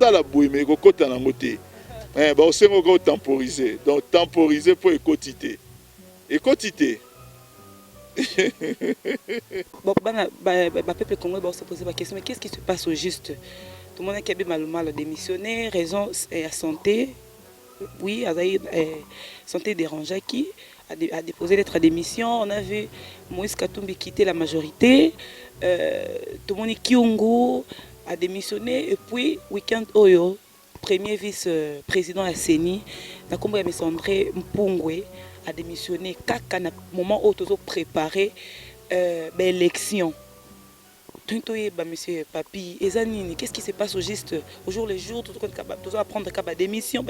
la bouille mais kokota na ngote. Ba osengo ko temporiser. Donc temporiser pour écotité. Écotité. Bon, peuple congolais va se poser la question, mais qu'est-ce qui se passe au juste? Tout le monde qui a mal démissionné, raison à santé. Oui, santé dérangée qui a déposé lettre à démission. On a vu Moïse Katumbi quitter la majorité. Tout le monde Kiungu a démissionné. Et puis, week-end Oyo, premier vice-président à Seni, na kombo ya André Mpungwe a démissionné. Kaka na moment où tout préparé l'élection. Monsieur Papi, qu'est-ce qui se passe au juste au jour le jour, tout le monde prendre la démission,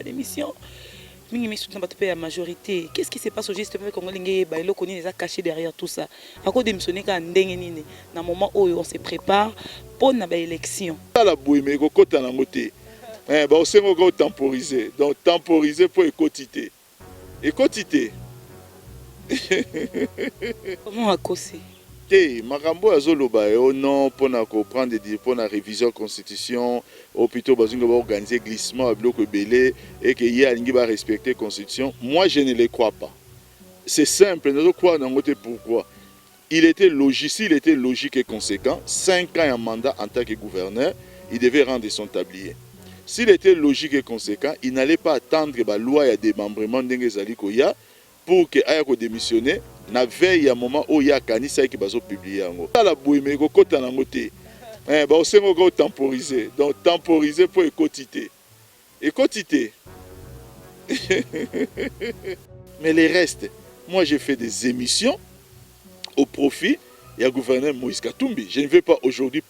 la majorité. Qu'est-ce qui se passe au juste avec Congolais les a caché derrière tout ça. À cause démissionner quand dans moment où on se prépare pour l'élection. La bouille mais kokota na ngote. Ba osengo ko temporiser. Donc temporiser pour écotité. Écotité. Comment à cause? Makambo azoloba non pour prendre pour la révision constitution ou plutôt bazinga ba organiser glissement à bloc belé et que y a lingi ba respecter constitution. Moi je ne les crois pas. C'est simple, nous crois dans côté pourquoi. Il était logique et conséquent. 5 ans en mandat en tant que gouverneur, il devait rendre son tablier. S'il était logique et conséquent, il n'allait pas attendre que la loi et démembrement d'Engezali Koya pour que aya ko démissionner na veille à moment où il y a kanisa qui bazo publier yango. La bouille mais kokota na ngote. Ba osengo ko temporiser. Donc temporiser pour écotité. Écotité. Mais les restes, moi j'ai fait des émissions au profit du gouverneur Moïse Katumbi. Je ne vais pas aujourd'hui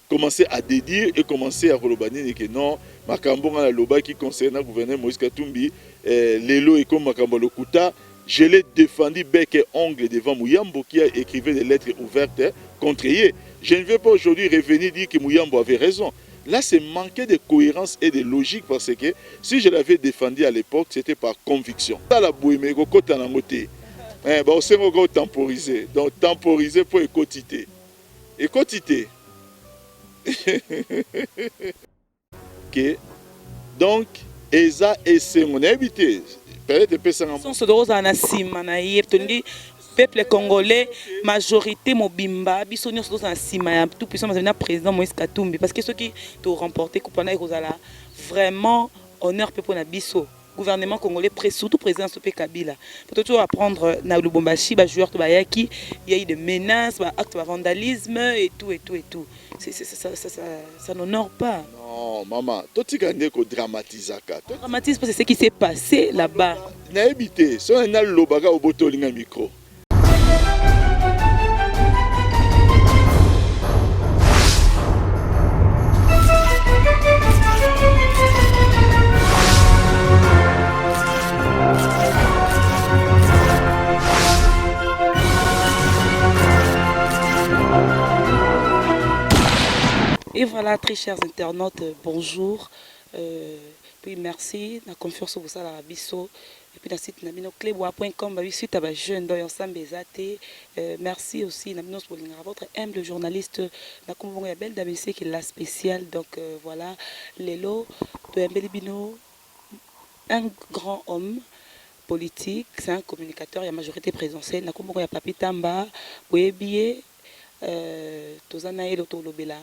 commencer à dédire et commencer à relobani que non, Makambo na loba qui concerne le gouverneur Moïse Katumbi, Lelo et comme Makambo Lokuta, je l'ai défendu bec et ongle devant Mouyambo qui a écrit des lettres ouvertes contre lui. Je ne vais pas aujourd'hui revenir dire que Mouyambo avait raison. Là, c'est manquer de cohérence et de logique parce que si je l'avais défendu à l'époque, c'était par conviction. La bouille mais kokota na ngote. Ba osengo ko temporiser. Donc temporiser pour écotité. Écotité. Okay. Donc eza esengo na habité. Peut-être pesanga. Son sodoroza na sima na yeptondi peuple congolais majorité mobimba biso nyonso toza na sima ya tout puissant na président Moïse Katumbi parce que ceux qui ont remporté kupana ekozala vraiment honneur peuple na biso. Gouvernement congolais, surtout président Sopé Kabila. Pour toujours apprendre na Lubumbashi, les joueurs de Bayaki, il y a eu des menaces, actes de vandalisme et tout. Ça n'honore pas. Non, maman, toi tu gagnes qu'on dramatise. Dramatise parce que c'est ce qui s'est passé là-bas. Na habité, si on a le lobaga au boto linga micro. Et voilà, très chers internautes, bonjour. Puis merci, la confiance au vous à la biso. Et puis, dans le site clebois.com, suite à la jeune dans ensemble merci aussi à votre humble journaliste, la convocation belle d'ABC qui est la spéciale. Donc voilà, Lelo de Mbelibino, un grand homme politique, c'est un communicateur, il y a majorité présidentielle. La convocation ya Papi Tamba, Boyebiye, Tozana et Lotolobela.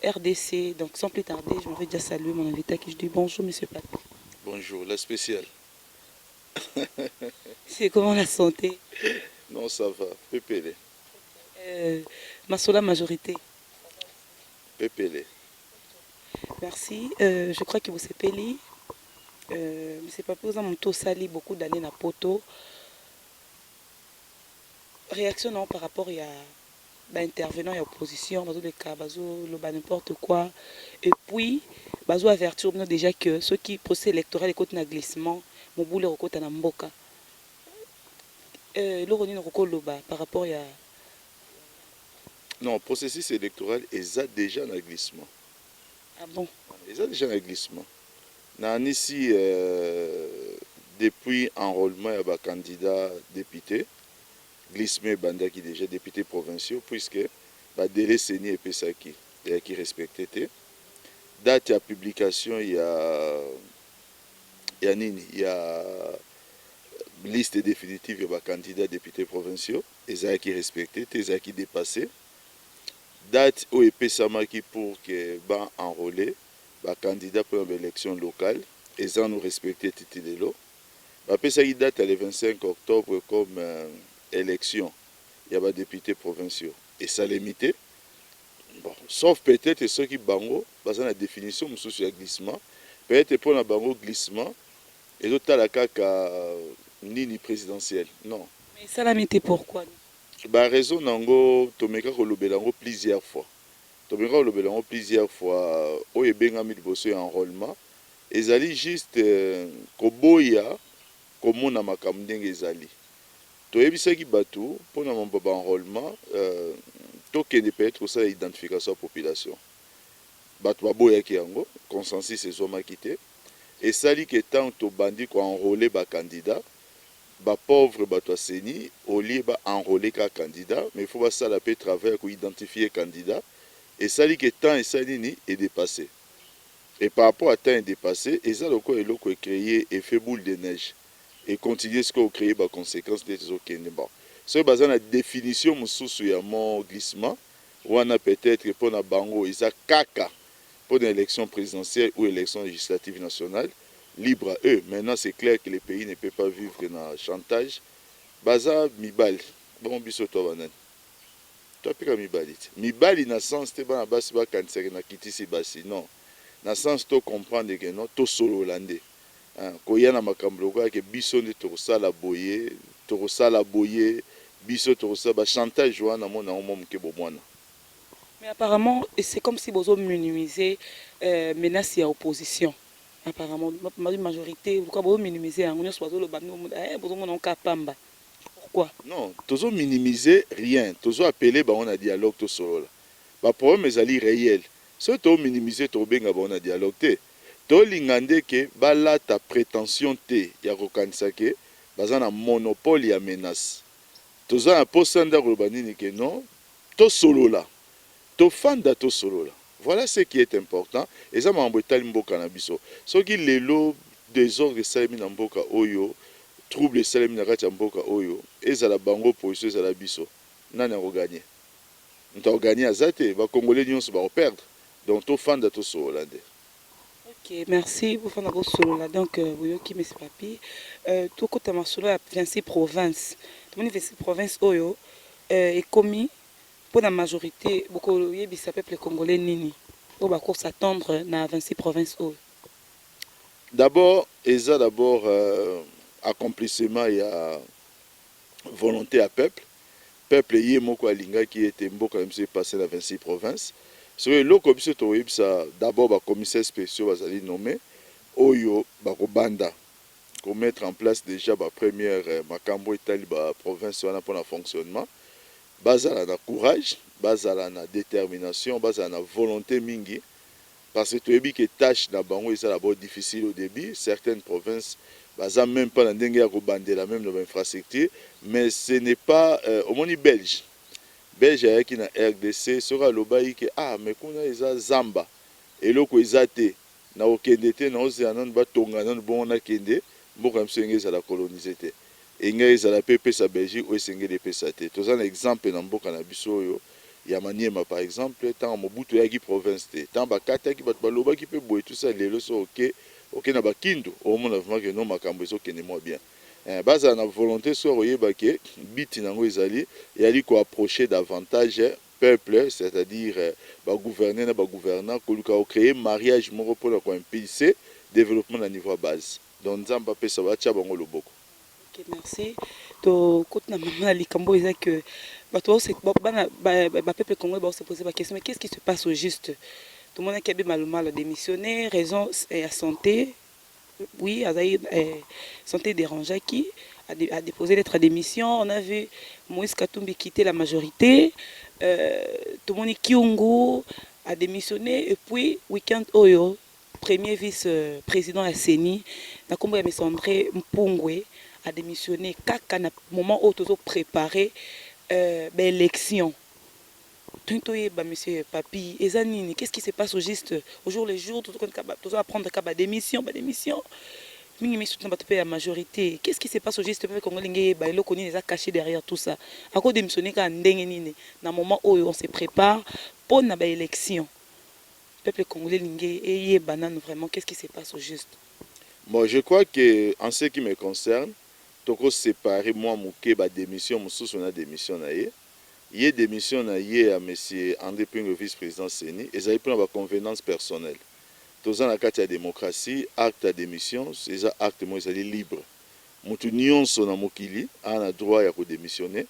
RDC, donc sans plus tarder, je m'en vais déjà saluer mon invité qui je dis bonjour monsieur Papi. Bonjour, la spéciale. C'est comment la santé? Non, ça va, pépélé. Masola majorité. Pépélé. Merci, je crois que vous êtes peli. Monsieur Papi, vous avez sali beaucoup d'années na poto. Réaction non, par rapport à intervenant et opposition, n'importe quoi. Et puis, avertir déjà que ceux qui procèdent électoral écoutent un glissement, mon boule recote à Namboka. Par rapport à. Non, le processus électoral est déjà un glissement. Ah bon? Il y a déjà un glissement. Ici, depuis enrôlement, il y a un candidat député. Glissement Banda qui est déjà député provincial puisque le délai Séni et Pesaki. qui respectait. Date à publication, il y a liste définitive de candidats députés provinciaux, et qui respecté, et qui dépassé. Date où epesamaki pour que ba enrôler ba candidat pour l'élection locale, et ça nous respecté titilelo. Ba pesaki date le 25 octobre comme élection, il y a des députés provinciaux, et ça limité. Bon, sauf peut-être ceux qui bango, basant la définition de glissement, peut-être pour la bango glissement, et d'autres la kaka ni présidentiel. Non. Mais ça l'a mis pourquoi? Bah raison nango tomeka ko lobelango plusieurs fois. Tomeka ko lobelango plusieurs fois o ebenga mi liboso ya enrôlement. Ezali juste koboya komona makambo ndenge ezali. Toyebisaki bato mpona mambo ba enrôlement tokende peut-être kosala identification ya population. Bato baboyaki yango consensus ezwamaki te. Esali ke tant tobandi koenrôler bacandidat ba pauvre bato aseni au lieu ba enrôler ka candidat, mais il faut pas ça la paix travail pour identifier candidat. Et ça dit que temps et ça nini est dépassé. Et par rapport à temps est dépassé, et ça le quoi est là qu'on créé effet boule de neige et continuer ce qu'on crée par conséquence des autres bon. C'est basé la définition mususu ya mon glissement ou on a peut-être pour na bango isa kaka pour l'élection présidentielle ou élection législative nationale. Libre à eux. Maintenant, c'est clair que les pays ne peuvent pas vivre dans le chantage. Baza mibali. Bon, biso to banan. Toi, pika mibali. Mibali, na sens, te ban basi ba kansere na kitisi basi. Non. Na sens, to comprendre que non, to solo holandais. Koya na makambo lokola ke biso nde tokosala boye, biso tokosala ba chantage wana mona o mom ke bomwana. Mais apparemment, c'est comme si vous minimiser menace et opposition. Apparemment, la majorité, vous minimiser pourquoi? Non, toujours minimiser rien. Toujours appeler on a dialogue tout solo. Le problème est réel. Si tu minimiser tu benga on a dialogue te. To lingande ke bala ta prétention te ya kokanisa ke baza na monopole ya menace. Toujours un posanda robanini ke non, to solo là. To fanda to solo là. Voilà ce qui est important. Et ça m'a embêté mboka na biso. Ce qui lelo désordre salemi na mboka oyo, trouble salemi na kati ya mboka oyo, ezala bango position ezala biso. Nani a gagné? On a gagné à Zate, va Congolais nyonso ba perdre. Donc to fanda to solo là. Ok, merci pour faire un solo là. Donc vous qui me papi, tout côté ma solo à 26 provinces. Tout le 26 provinces oyo est commis pour la majorité, beaucoup de peuple congolais nini. On va s'attendre dans 26 provinces. D'abord, accomplissement et volonté à peuple. Peuple y moko alinga qui était mboka MC passé dans 26 provinces. Sur le commissaire ça d'abord ba commissaire spécial bazali nommé oyo ba banda pour mettre en place déjà ba première makambo etali ba province wana pour le fonctionnement. Bazala na courage, bazala na détermination, bazala na volonté mingi. Parce que tu as vu que tâche na bango est d'abord difficile au début. Certaines provinces, baza même pas dans dengue à la même dans l'infrastructure, mais ce n'est pas au moins belge. Belge qui na RDC sera le bail que ah mais kuna eza zamba et loko ezate na okendete na ozeanan ba tonga nan bon na kende mboka msenge za la coloniser te. Enga ezala pepe sa Belgique ou esenge de pesa te. Toza un exemple na mboka na biso yo ya Maniema par exemple tant Mobutu ya ki province te. Tant bakata ki bat baloba ki pe boy tout ça lelo so OK na bakindu au monde vraiment que non makambo eso kene mo bien. Baza na volonté so oyeba ke biti nango ezali yali ko approcher davantage peuple, c'est-à-dire ba gouverner na ba gouvernant ko luka créer mariage moko pour ko impulser développement à niveau base. Donc nzamba pesa ba tia bango loboko. Ok, merci. To côté na maman likambo eza que bato c'est ba peuple congolais se poser la question mais qu'est-ce qui se passe au juste? Tout le monde qui a bien mal démissionné, raison à santé. Oui, santé dérangée qui a déposé lettre à démission. On a vu Moïse Katumbi quitter la majorité. Tout le monde Kiungu a démissionné. Et puis, week-end Oyo, premier vice-président à Seni, na kombo ya Mesandré Mpungwe a démissionné. Kaka na moment où tout préparé l'élection. Monsieur Papi, Ezanini, qu'est-ce qui se passe au juste au jour le jour, tout doit prendre à démission, démission. La majorité. Qu'est-ce qui se passe au juste peuple congolais? Il est caché derrière tout ça. À cause de démissionner quand dans le moment où on se prépare pour une élection. Le peuple congolais est banane vraiment. Qu'est-ce qui se passe au juste? Bon, je crois que en ce qui me concerne, toko séparer moi mouké ba démission, moussous on a démission na yé. Yé démission na yé à monsieur André Pingo vice-président Seni, et ça y prend ba convenance personnelle. Tous en la carte de démocratie, acte à démission, c'est un acte moi ils libre. Mutu nyonso na mokili a un droit à démissionner.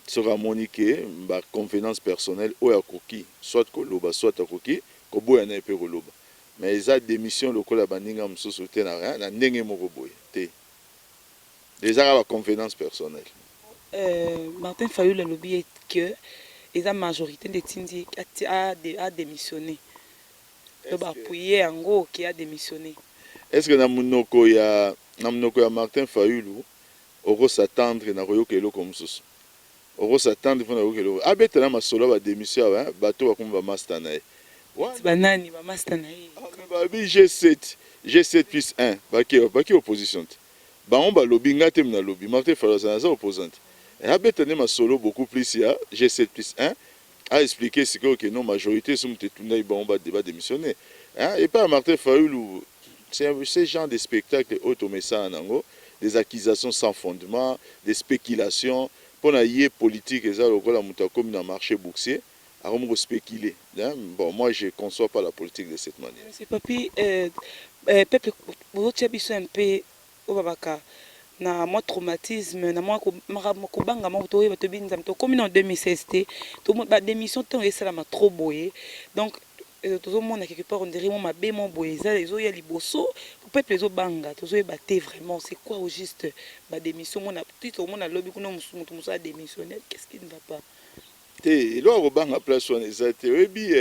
Sera moniqué ba convenance personnelle ou à koki, soit koloba, soit à koki, koboya na epé koloba. Mais ils ont démission lokola baninga msusu te na rien, na ndenge moko boye te. Déjà la convenance personnelle. Martin Fayulu a lobby que la majorité des Tindi a démissionné. Il a appuyé en gros qui a démissionné. Est-ce que dans monoko ya Martin Fayulu, on s'attendre na koyokelo comme ça? On s'attendre pour na koyokelo. Abetana masolo ba démission hein, bato ba kumba master na. Banani ba master na. Babi G7 plus 1, baki opposition. Ba on ba lobby ngate na lobby, Martin Fayulu ça opposante. Et abetana masolo beaucoup plus ya G7 plus 1 a expliqué que non majorité sont tuna ba on ba débat démissionner. Hein, et pas Martin Fayulu. C'est ce genre de spectacle automessa en ango, des accusations sans fondement, des spéculations. Pour la politique, et ça, comme dans le marché boursier, à spéculer. Bon, moi, je ne conçois pas la politique de cette manière. C'est papi, peuple, vous avez un peu au babaka. Na moi traumatisme na moi kobanga ma to ba to binza to comme en 2016 tout monde ba démission temps et ça m'a trop boyé donc tout le monde quelque part on dirait mon mabe mon boyé ça les autres il y a liboso pour peuple les autres banga tous les batté vraiment c'est quoi au juste ba démission mon a tout le monde a lobby qu'on a démissionné qu'est-ce qui ne va pas te lo banga place on ezate ebi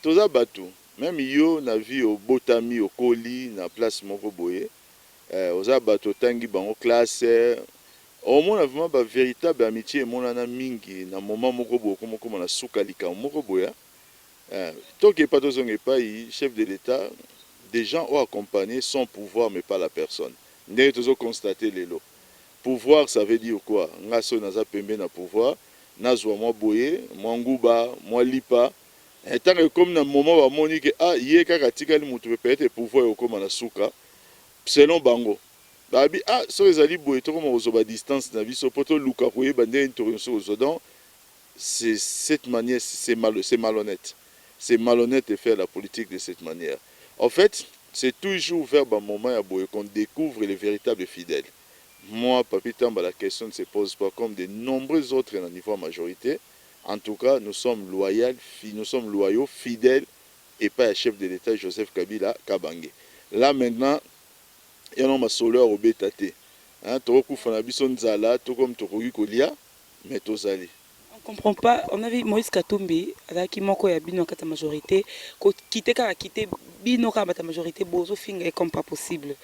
toza bato même yo na vie au botami au koli na place moko boyé oza bato tangi bango classe au moins vraiment ba véritable amitié monana mingi na moment moko boko moko na suka likambo moko boya tant que pas tozonge pas chef de l'état des gens ont accompagné son pouvoir mais pas la personne ndenge tozo constater lelo pouvoir ça veut dire quoi ngaso naza pembe na pouvoir nazwa moi boye moi nguba moi lipa tant que comme na moment ba moni que ah yé kaka tikali mutu peut-être pouvoir okoma na suka selon bango babi ah so ezali boye to comme ozoba distance na biso poto luka koye bande intervention ozodon c'est cette manière c'est malhonnête de faire la politique de cette manière en fait c'est toujours vers un moment à boye qu'on découvre les véritables fidèles. Moi Papi Tamba la question ne se pose pas comme de nombreux autres à niveau majorité en tout cas nous sommes loyaux fidèles et pas un chef de l'état Joseph Kabila Kabange là maintenant il y a un soleur au bétaté. Hein, tu recouvres la bison zala, tu comme tu recouvres kolia, mais tu zali. on comprend pas on avait Moïse Katumbi qui moko ya bino kata majorité ko quitter bino kata majorité bozo finga comme pas possible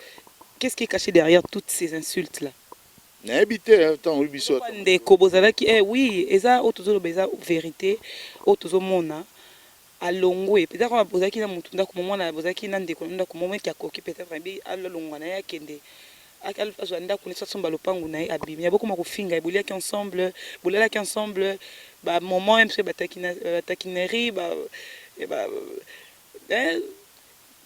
qu'est-ce qui est caché derrière toutes ces insultes là na habité tant biso de kobozala qui oui eza autozo beza vérité autozo mona alongwe peut-être qu'on a posé qui na mutunda ko mona posé qui na ndeko nda ko moment qui a koki peut-être bi alongwa na ya kende akal azwanda ko nisa somba lopangu na abimi ya beaucoup makofinga ebulia ki ensemble bolela ki ensemble ba moment même se taquinerie ba hein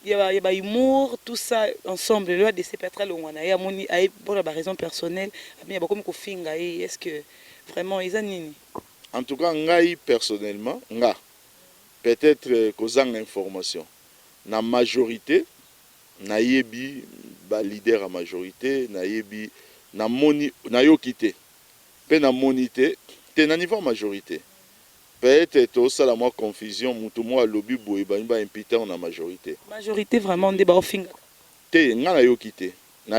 il y a humour tout ça ensemble le de ces pétrales longwana ya moni ay pour la raison personnelle mais beaucoup makofinga est-ce que vraiment ils nini en tout cas ngai personnellement nga peut-être causant information na majorité na yebi ba leader à majorité na yebi na moni na yo quitté pe na monité te na niveau majorité peut-être tout ça la moi confusion mutu moi lobby boy ba imputer na majorité vraiment de ba ofinga te nga na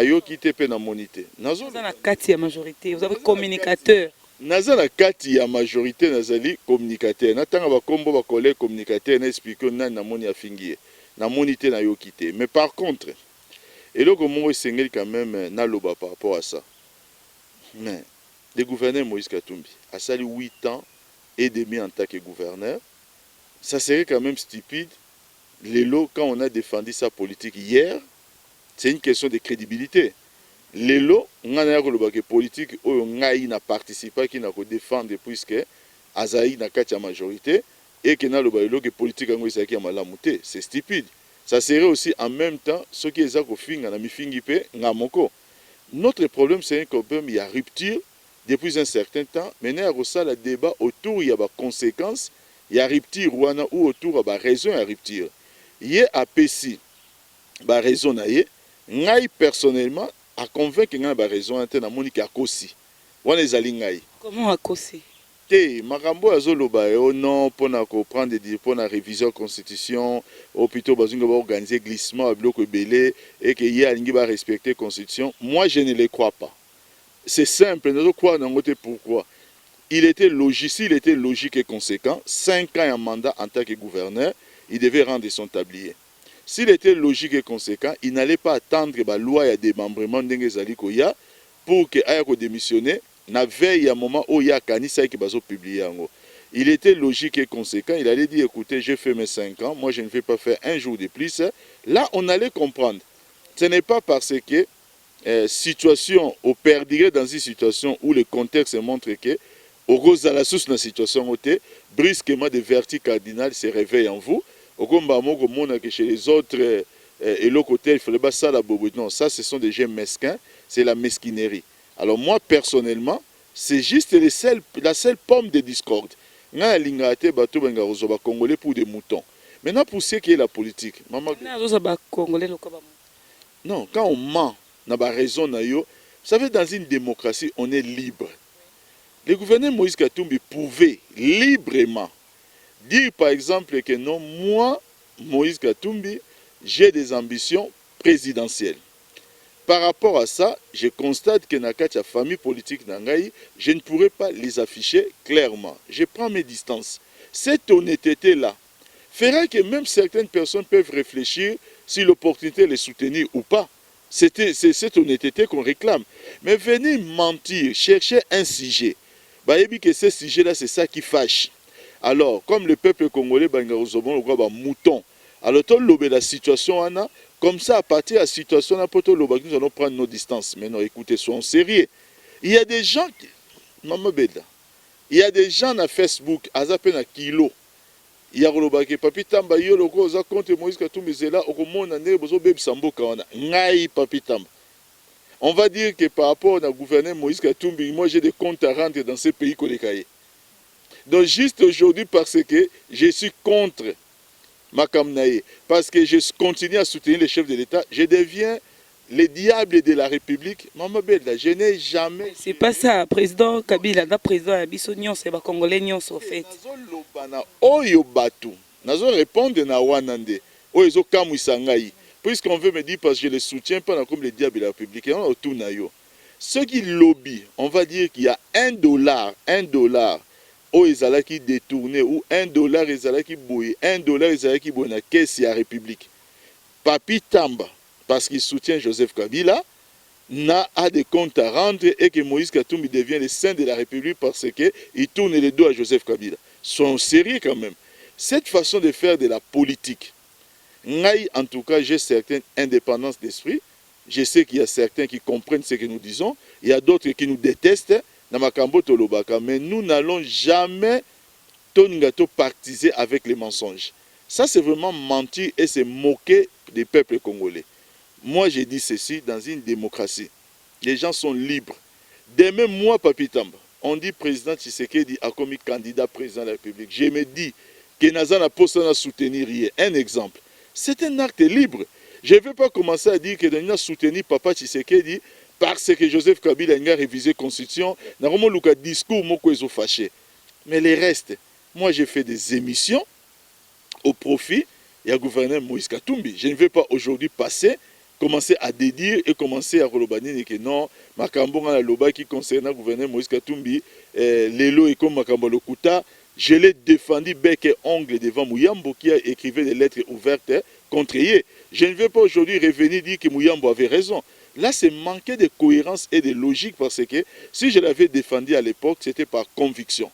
yo quitté pe na monité nazo na kati ya majorité vous avez communicateur naza na kati ya majorité nazali communicateur natanga bakombo ba collègue communicateur na expliquer nani na moni afingie na monité na yo quitté mais par contre eloko moko esengeli quand même naloba par rapport à ça mais le gouverneur Moïse Katumbi a sali 8 ans et demi en tant que gouverneur. Ça serait quand même stupide. Lelo, quand on a défendu sa politique hier, c'est une question de crédibilité. Lelo, on a une politique où on a participé, qui n'a pas défendu puisque Azaï n'a qu'à la majorité et que la politique a malamouté. C'est stupide. Ça serait aussi en même temps ce qui est notre problème, c'est qu'il y a rupture depuis un certain temps. Maintenant, il y a le débat autour, il y a des conséquences, il y a rupture ou autour, il y a raison à rupture. Il y a APC, il y a raison à y. Moi, personnellement, à convaincre qu'il y a raison à Monica Kosi. Comment à Kosi? Te makambo azoloba non pona ko prendre des pour la révision constitution ou plutôt bazunga ba organiser glissement à bloc belé et que y a lingi ba respecter constitution. Moi je ne le crois pas. C'est simple, nous croire dans côté pourquoi. Il était logique et conséquent. 5 ans en mandat en tant que gouverneur, il devait rendre son tablier. S'il était logique et conséquent, il n'allait pas attendre la loi et démembrement d'Engezali Koya pour que aya ko démissionner. Na veille à moment où il y a Kanisa qui va publier. Il était logique et conséquent. Il allait dire écoutez, j'ai fait mes 5 ans, moi je ne vais pas faire un jour de plus. Là, on allait comprendre. Ce n'est pas parce que situation, on perdrait dans une situation où le contexte montre que, au gros à la source de la situation, brusquement des vertus cardinales se réveillent en vous. Au gros, que chez les autres, et l'autre côté, il fallait pas ça la bobo. Non, ça, ce sont des gens mesquins, c'est la mesquinerie. Alors moi, personnellement, c'est juste la seule pomme de discorde. Congolais pour des moutons. Maintenant, pour ce qui est la politique, non, quand on ment, on a raison. Vous savez, dans une démocratie, on est libre. Le gouverneur Moïse Katumbi pouvait librement dire, par exemple, que non, moi, Moïse Katumbi, j'ai des ambitions présidentielles. Par rapport à ça, je constate que dans la famille politique d'Angaï, je ne pourrais pas les afficher clairement. Je prends mes distances. Cette honnêteté-là fera que même certaines personnes peuvent réfléchir si l'opportunité les soutenir ou pas. C'est cette honnêteté qu'on réclame. Mais venir mentir, chercher un sujet, que ce sujet-là, c'est ça qui fâche. Alors, comme le peuple congolais, le mouton, alors, la situation, comme ça, à partir de la situation, nous allons prendre nos distances. Mais non, écoutez, soyons sérieux. Il y a des gens qui... Il y a des gens à Facebook, à peine à kilo. Il y a des papi tamba yolo ko za compte Moïse Katumbi zela okomona ne bozo bebi samboka wana ngai papi tamba. On va dire que par rapport au gouverneur Moïse Katumbi, moi j'ai des comptes à rendre dans ces pays kolekaye. Donc juste aujourd'hui parce que je suis contre Makamnaye, parce que je continue à soutenir les chefs de l'État, je deviens le diable de la République. Maman Bella, je n'ai jamais... C'est pas ça, président Kabila, le président Abissonion, c'est les Congolais en fait. Oyo batu, nazo répondre na wanande, oyo kamu isangai. Puisqu'on veut me dire parce que je ne les soutiens pas comme le diable de la République, on a autour nayo. Ceux qui lobby, on va dire qu'il y a $1, ou ezalaki détourné, ou $1 ezalaki bouillé, $1 ezalaki bouillé na caisse de la République. Papi Tamba, parce qu'il soutient Joseph Kabila, a des comptes à rendre et que Moïse Katumbi devient le saint de la République parce qu'il tourne les dos à Joseph Kabila. Soyons sérieux quand même. Cette façon de faire de la politique, en tout cas, j'ai certaine indépendance d'esprit. Je sais qu'il y a certains qui comprennent ce que nous disons. Il y a d'autres qui nous détestent. Mais nous n'allons jamais partiser avec les mensonges. Ça, c'est vraiment mentir et c'est moquer des peuples congolais. Moi, j'ai dit ceci dans une démocratie. Les gens sont libres. Dès même moi, Papi Tamba, on dit président Tshisekedi a commis candidat président de la République. Je me dis que Nazan a posé à soutenir hier. Un exemple. C'est un acte libre. Je ne vais pas commencer à dire que nous avons soutenu Papa Tshisekedi parce que Joseph Kabila a révisé la Constitution. Nous avons eu un discours fâché. Mais les restes, moi j'ai fait des émissions au profit et à gouverneur Moïse Katumbi. Je ne vais pas aujourd'hui commencer à dédire et commencer à relobani que non, Makambo na loba qui concerne le gouverneur Moïse Katumbi, Lelo et comme Makambo Lokuta, je l'ai défendu bec et ongle devant Mouyambo qui a écrit des lettres ouvertes contre Yé. Je ne vais pas aujourd'hui revenir dire que Mouyambo avait raison. Là, c'est manquer de cohérence et de logique parce que si je l'avais défendu à l'époque, c'était par conviction.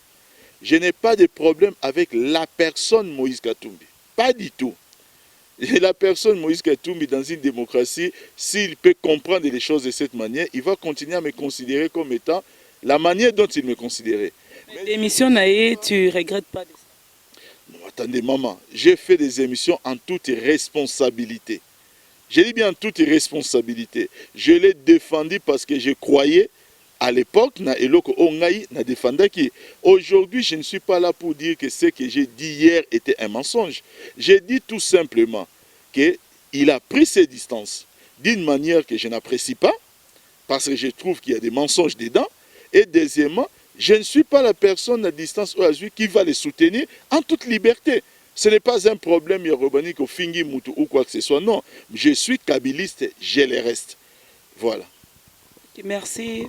je n'ai pas de problème avec la personne Moïse Katumbi. Pas du tout. Et la personne Moïse Katumbi, dans une démocratie, s'il peut comprendre les choses de cette manière, il va continuer à me considérer comme étant la manière dont il me considérait. L'émission Naïe, tu regrettes pas de ça? Non, attendez, maman, j'ai fait des émissions en toute responsabilité. Je dis bien en toute responsabilité. Je l'ai défendu parce que je croyais à l'époque, na eloko ongai na défendaki. Aujourd'hui, je ne suis pas là pour dire que ce que j'ai dit hier était un mensonge. J'ai dit tout simplement qu'il a pris ses distances d'une manière que je n'apprécie pas, parce que je trouve qu'il y a des mensonges dedans. Et deuxièmement, je ne suis pas la personne à distance qui va les soutenir en toute liberté. Ce n'est pas un problème yorobanique au Fingi Moutou ou quoi que ce soit. Non, je suis kabiliste, je le reste. Voilà. Merci,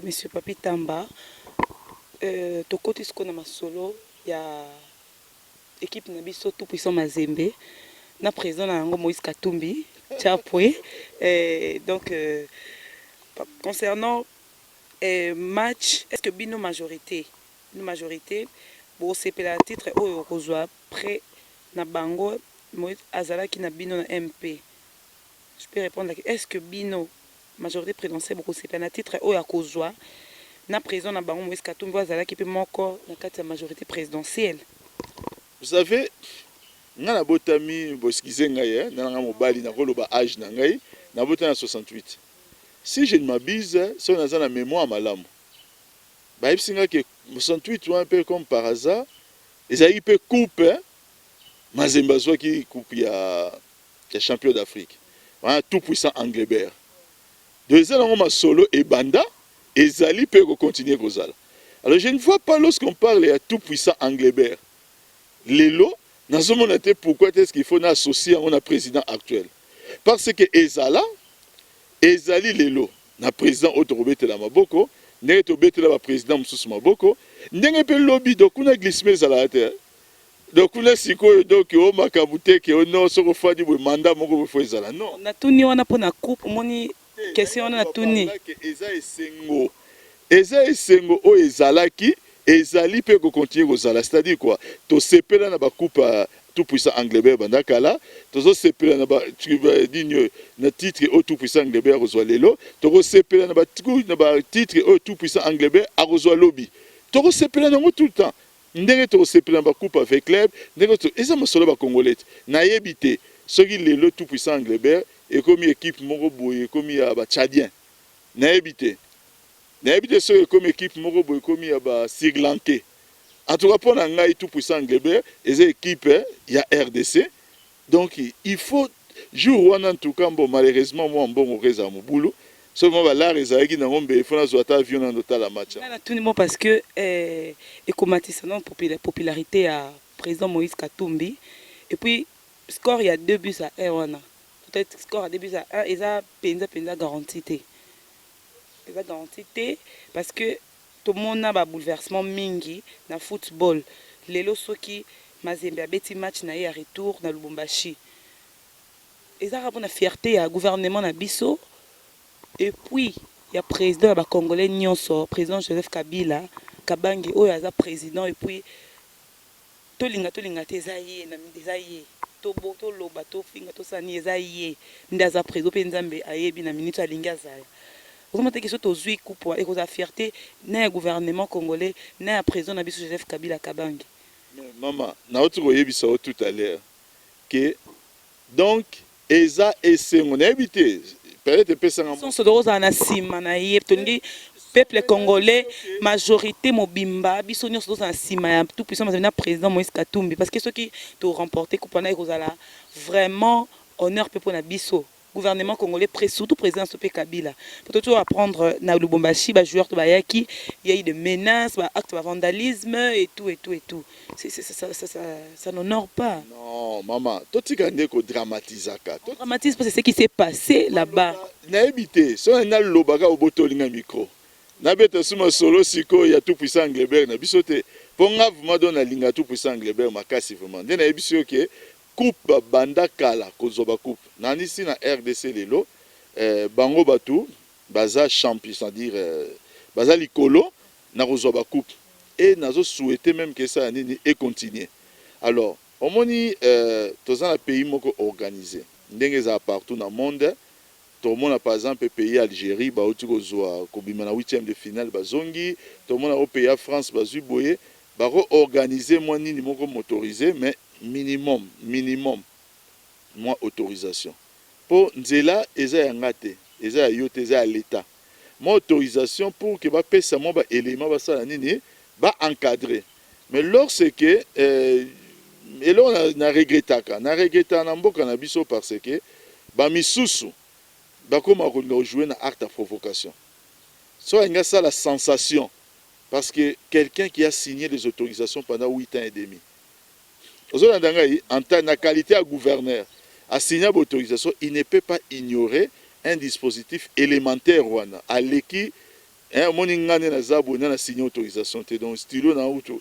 Monsieur Papi Tamba. Tokoti Skona Masolo, il y a équipe Nabiso tout puissant Mazembe, na président Nango Moïse Katumbi, Tchapoué. Donc, concernant match, est-ce que Bino majorité, bon c'est pour le titre au rejoint près na bango Moïse Azala qui na Bino na MP. Je peux répondre est-ce que Bino majorité présidentielle beaucoup c'est un titre au ya kozwa na président na bango Moïse Katumbi Azala qui peut moko na carte majorité présidentielle. Vous savez, na botami boskize ngai na nga mobali na koloba âge na ngai na botana 68. Si je ne m'abuse, si on a la mémoire malamu. Bah il singa que 68 ou un peu comme par hasard, ils a eu peu coupe Mazembe Zwa qui coupe ya champion d'Afrique. Tout puissant Anglebert. Deuxième on solo et banda et Zali peut continuer Gozala. Alors je ne vois pas lorsqu'on parle à tout puissant Anglebert. Lelo, dans ce moment pourquoi est-ce qu'il faut associer à un président actuel? Parce que Ezala, Ezali Lelo, na président Otorobete la Maboko, n'est obété la président Moussous Maboko, n'est pas lobby donc on a glissé Zala. Donc on a siko donc o makabute que on a sur fait du mandat moko faut Ezala. Non. Na tuni wana pona coupe moni question wana na tuni. Eza esengo o ezalaki ezali pe ko continuer kozala, c'est-à-dire quoi? To sepela na ba coupe tout puissant Anglebert bandakala, to sepela na ba digne na titre o tout puissant Anglebert kozwa lelo, to sepela na ba titre o tout puissant Anglebert a kozwa lobby. To sepela na tout le temps. Ndenge to sepela na ba coupe avec club, ndenge to eza masolo ba congolais. Na yebité, soki lelo tout puissant Anglebert et comme équipe moko boye comme ya ba tchadien. Na yebité. N'habite ce comme équipe Morobo comme il y a Sri Lankais. En tout cas, pour Nangaï tout puissant Anglebert, les équipes, il y a RDC. Donc il faut jour en tout cas, bon malheureusement moi bon au réseau à mon boulot. Seulement là les aïgui n'a pas il faut na zoata avion dans total la match. Là tout le monde parce que écomatisant popularité à président Moïse Katumbi et puis score il y a 2 buts à 1 wana. Peut-être score à 2 buts à 1 et ça penza garantie. La garantie parce que tout le monde a un bouleversement mingi na football. Lelo soki Mazembe a beti match na ya retour na Lubumbashi. Et ça a une fierté à gouvernement na biso. Et puis il y a président ba congolais nyonso, président Joseph Kabila, Kabange oyo aza président et puis tolinga tezaye na midezaye. Tobo to loba to finga to sani ezaye. Ndaza président pe nzambe ayebi na minute alinga zala. Vous avez dit que vous avez la fierté d'un gouvernement congolais, d'un président Joseph Kabila Kabange. Maman, nous avons tout à l'heure que donc, Eza et on a habité. Peut-être que c'est un peuple congolais, majorité mobimba, bisognos dans un cima, tout puissant président Moïse Katumbi. Parce que ceux qui ont remporté Kupana et Rosala, vraiment honneur pour na biso. Gouvernement congolais, surtout président Sopé Kabila. Pour toujours apprendre na Lubumbashi, les joueurs de Bayaki, il y a eu des menaces, des actes de vandalisme et tout. Ça n'honore pas. Non, maman, tout ce qu'on dramatise. Dramatise parce que c'est ce qui s'est passé là-bas. N'habité, si on a le lobaga au botolinga micro. N'habite suma solo siko ya tout puissant Anglebert na bisote. Pour nga vraiment donner linga tout puissant Anglebert makasi vraiment. Dena ebisio ke coupe banda kala kozoba coupe nani si na RDC lelo bango batu baza champion c'est-à-dire baza likolo na kozoba coupe et nazo souhaiter même que ça et continuer. Alors omoni dans un pays moko organisé ndenge za partout dans le monde. Tout le monde, par exemple, pays Algérie, bah, au kozwa kobima na 8e de finale bazongi. Tout le monde au pays France, bazu boye, bah organiser moi ni moko motorisé, mais minimum, moi autorisation. Pour nzela eza yangate, eza yote eza l'état. Moi autorisation pour que ba pesa moi ba élément ba sala nini, ba encadrer. Mais lorsque et là na regrettaka, na mboka na biso parce que ba misusu bakoma jouer na acte à provocation. Soit il y a ça la sensation parce que quelqu'un qui a signé les autorisations pendant 8 ans et demi. En tant que qualité à gouverneur, a signé l'autorisation, il ne peut pas ignorer un dispositif élémentaire à l'équipe. Moningane na zabo na signé autorisation te donc stylo na auto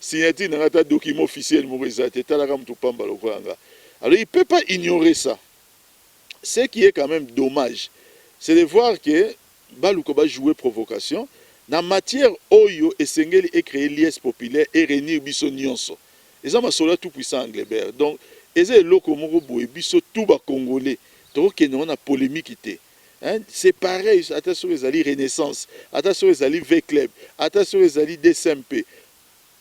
signature na ta document officiel mo rezate tala kam to pamba lokwanga. Alors il peut pas ignorer ça. Ce qui est quand même dommage, c'est de voir que Baluko va jouer provocation. Dans matière Oyo et Sengeli est créé l'IS populaire et réunir biso nyonso. Et ça m'a soldat tout puissant Anglebert. Donc, et loko moko boye biso tout ba congolais. Donc on a polémique ité. C'est pareil, attention les alliés Renaissance, attention les alliés V-Club, attention les alliés DSMP.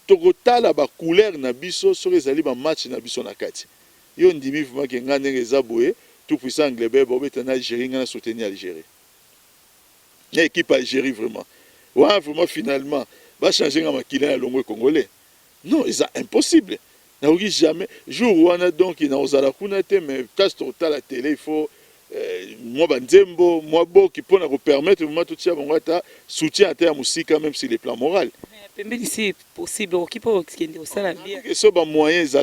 Tokotala ba couleur na biso sur les alliés ba match na biso na kati. Yo ndimi vraiment que ngane ngeza boye. Tout puissant Anglebert, Bob est en Algérie, on a soutenu l'Algérie. L'équipe Algérie, vraiment. Ouais, vraiment, finalement, va changer un maquillage à l'ongwe congolais. Non, c'est impossible. N'a jamais. Jour où on a donc, il y a aux mais casse total la télé, il faut. Moi, Banzembo, moi, beau, qui peut nous permettre, moi, tout ça, on va soutien à terre aussi, quand même, sur les plans moraux. Mais c'est possible, qui peut au salaire bien. Ce sont des moyens,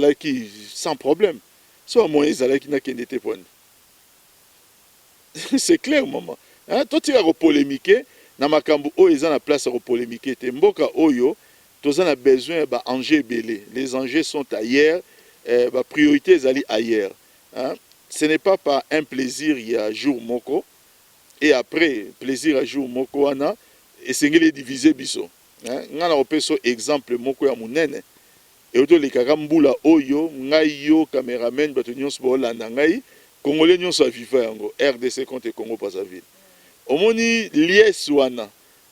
sans problème. Ce sont des moyens, qui n'a qu'un été point. C'est clair, maman. Toi, tu as polémiqué. Dans ma cambo, ils ont la place à polémiquer. Mboka Oyo, tu as besoin d'enjeux belés. Les enjeux sont ailleurs. Priorité, ils ailleurs. Ce n'est pas par un plaisir, il y a jour moko. Et après, plaisir à jour moko, et c'est les diviser biso. On a un exemple moko ya munene. Et autour les karambula Oyo, ngayo, caméraman, batunions pour la nangai. Congolais nyonso a vivre yango RDC contre Congo Brazzaville. Omoni lies wana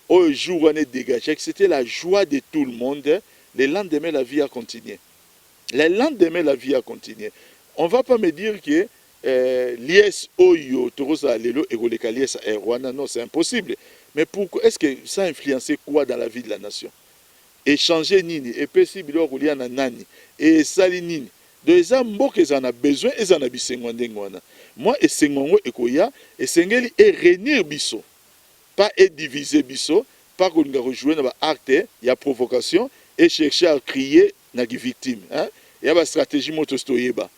au jour wana dégagé, c'était la joie de tout le monde. Le lendemain la vie a continué. Le lendemain la vie a continué. On va pas me dire que lies oyo torosa lelo et goleka lies à Rwanda, non, c'est impossible. Mais pourquoi est-ce que ça a influencé quoi dans la vie de la nation? Échanger nini et pesi bilo kulia na nani et sali nini. Donc, ils ont besoin et ils ont besoin. Moi, et Sengongo et Koya, et Sengeli est réunir biso, pas est diviser biso, pas qu'on a rejoint dans l'acte, il y a provocation et chercher à crier na victime. Il y a une stratégie motostoyeba.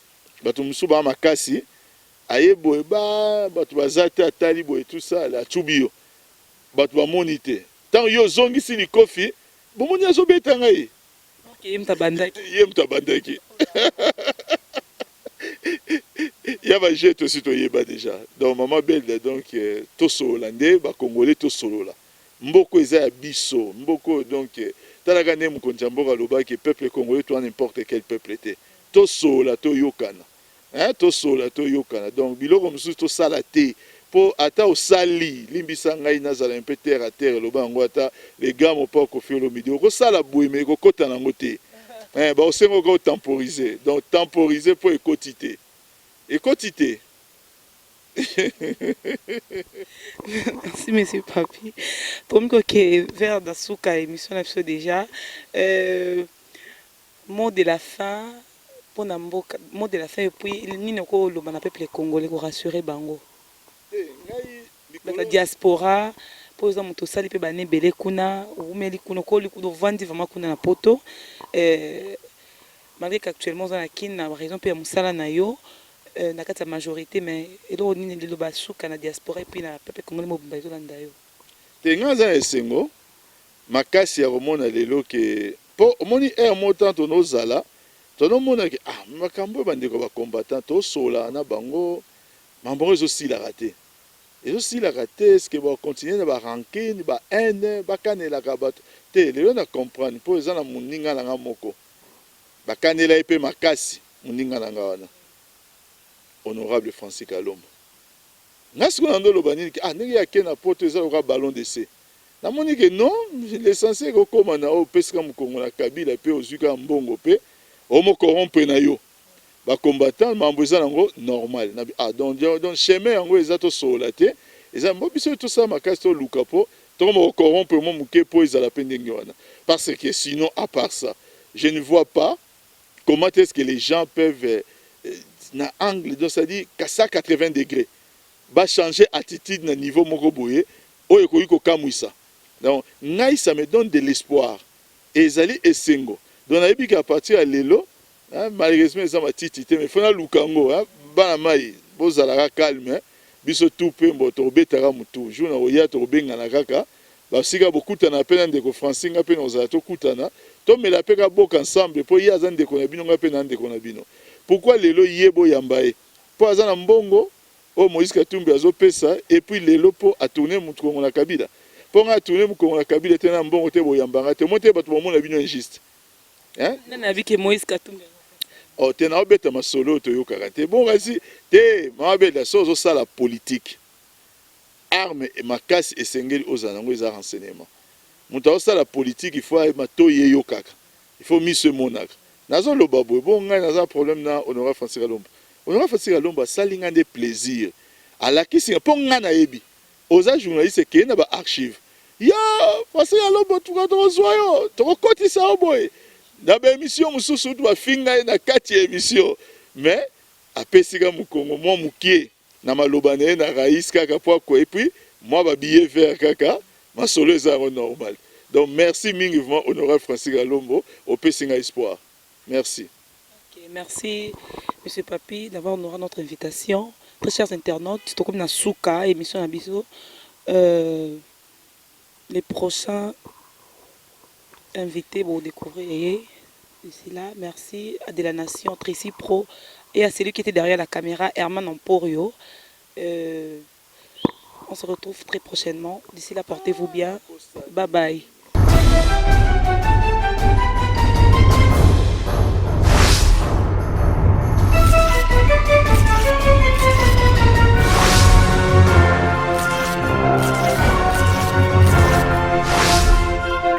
Bato musuba makasi, aye boeba, bato bazate atali boe tout ça, la tubio, bato ba monité. Tant yo zongi si li kofi, bon moni azo betanga ye. Yem tabandaki. Yem tabandaki. Il y a un jet aussi déjà. Donc maman belle donc to solandais ba congolais to solo là. Mboko eza biso, mboko donc talaga ne mukonja mboka loba que peuple congolais toi n'importe quel peuple était. To sola to yokana. To sola to yokana. Donc biloko mususu to salate po ata osali limbisa ngai nazala un peu terre à terre loba ngwata les gars mo pas ko fio lo midi ko sala boyeme ko kota nango te. Bah on s'est encore temporisé. Donc temporiser pour écotité. Écotité. Merci, monsieur Papi. Pour moi, que vers Dasuka émission déjà, mot de la fin, pour Namboka, mot de la fin, et puis, il n'y a pas le peuple congolais pour rassurer Bango. La diaspora, pour exemple, tout ça, il peut baner belé kuna, ou mais les kuna, ko les kuna vendre vraiment kuna na poto. Malgré qu'actuellement, on a qui na raison pour musala na yo. Na kati majorité mais elo nini lelo basuka na diaspora et puis na peuple congolais mobimba ezolanda yo tenga za esengo makasi ya komona lelo ke po omoni motan tonozala tonomona ke makambo bandeko ba combattant tosola na bango mambo ezosila raté Et aussi la raté, ce que va continuer à ranking, ba haine, ba kanela kabat. Te, les gens comprennent. Pour les gens, mon ninga na moko. Ba kanela épée makasi, mon ninga na wana. Honorable Francis Kalombo. Nasi ko nando lobani ki ah ngi yake na poto eza ko ballon d'essai. Na moni que non, l'essentiel ko koma na o peska mukongo na Kabila pe ozuka mbongo pe o mo corrompre na yo. Ba combattant mambo eza nango normal. Na ah donc chemin yango eza to solate. Eza mo biso to ça makasi to lukapo to mo corrompre mo muke po eza la peine wana. Parce que sinon à part ça, je ne vois pas comment est-ce que les gens peuvent na angle donc ça dit qu'à 180 degrés va changer attitude na niveau moko boye o ekoki ko kamwisa. Donc ngai ça me donne de l'espoir et ezali esengo. Donc na yebi ka partir à lelo malheureusement ça m'a titité mais fona lukango bana mai bozala calme biso tout pe mboto betara mutu jour na oya to benga na kaka ba sika bokutana pe na ndeko Francinga pe na za to kutana to mela pe ka boka ensemble po ya za ndeko na bino ngape na ndeko na bino. Pourquoi lelo yebo yambaye po azana mbongo o Moïse Katumbi azopesa et puis lelo po a tourner mukongo na Kabila po nga tourner mukongo na Kabila tena mbongo te boyambanga te monte bato bomona bino injuste hein nana vi que Moïse Katumbi o tena obeta masolo to yokaka te bon kasi te mabela sozo sala politique arme et makasi esengeli ozanango eza renseignement muta osala politique il faut matoye yokaka il faut mise monaka nazo loba boy bon ngai naza problème na Honorable Francis Kalombo. Honorable Francis Kalombo salinga de plaisir ala kisi po nga na yebi oza journaliste ke na ba archive ya Francis Kalombo tuka to soyo to kotisa oboy na ba émission mususu tu ba finga na kati émission mais apesika mukongo mo mukie na maloba na na raïs kaka po ko et puis moi ba billet vert kaka ma solo eza normal. Donc merci mingivement Honorable Francis Kalombo au pesinga espoir. Merci. Okay, merci, M. Papi, d'avoir honoré notre invitation. Très chers internautes, c'est comme dans Souka, émission Abiso. Les prochains invités vont découvrir ici là. Merci à De la Nation, Tracy Pro, et à celui qui était derrière la caméra, Herman Emporio. On se retrouve très prochainement. D'ici là, portez-vous bien. Bye bye.